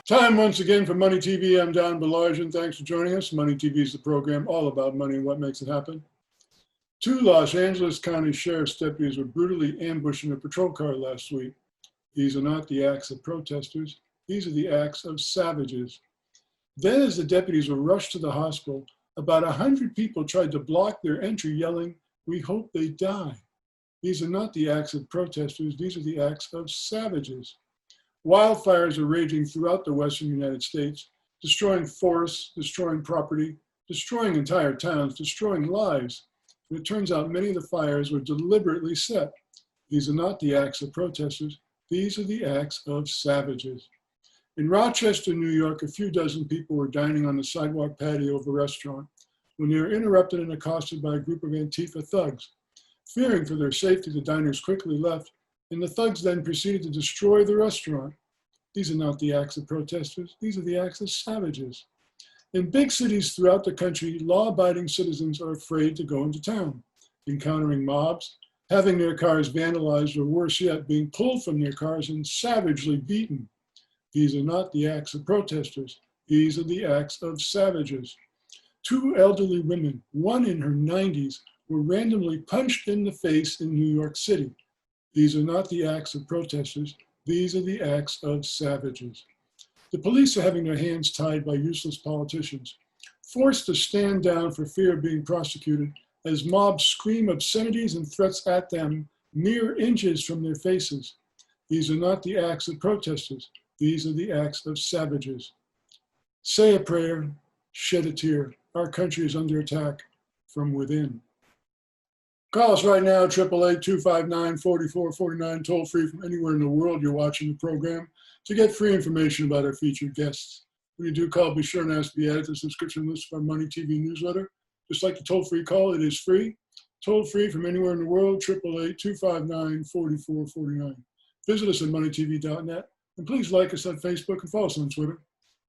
Time once again for Money TV. I'm Donald Baillargeon. Thanks for joining us. Money TV is the program all about money and what makes it happen. Two Los Angeles County Sheriff's deputies were brutally ambushed in a patrol car last week. These are not the acts of protesters. These are the acts of savages. Then, as the deputies were rushed to the hospital, about 100 people tried to block their entry, yelling, "We hope they die." These are not the acts of protesters. These are the acts of savages. Wildfires are raging throughout the western United States, destroying forests, destroying property, destroying entire towns, destroying lives. And it turns out many of the fires were deliberately set. These are not the acts of protesters. These are the acts of savages. In Rochester, New York, a few dozen people were dining on the sidewalk patio of a restaurant when they were interrupted and accosted by a group of Antifa thugs. Fearing for their safety, the diners quickly left, and the thugs then proceeded to destroy the restaurant. These are not the acts of protesters. These are the acts of savages. In big cities throughout the country, law-abiding citizens are afraid to go into town, encountering mobs, having their cars vandalized, or worse yet, being pulled from their cars and savagely beaten. These are not the acts of protesters. These are the acts of savages. Two elderly women, one in her 90s, were randomly punched in the face in New York City. These are not the acts of protesters. These are the acts of savages. The police are having their hands tied by useless politicians, forced to stand down for fear of being prosecuted as mobs scream obscenities and threats at them mere inches from their faces. These are not the acts of protesters. These are the acts of savages. Say a prayer, shed a tear. Our country is under attack from within. Call us right now, 888-259-4449, toll free from anywhere in the world you're watching the program, to get free information about our featured guests. When you do call, be sure and ask to be added to the subscription list of our Money TV newsletter. Just like the toll-free call, it is free. Toll free from anywhere in the world, 888-259-4449. Visit us at moneytv.net, and please like us on Facebook and follow us on Twitter.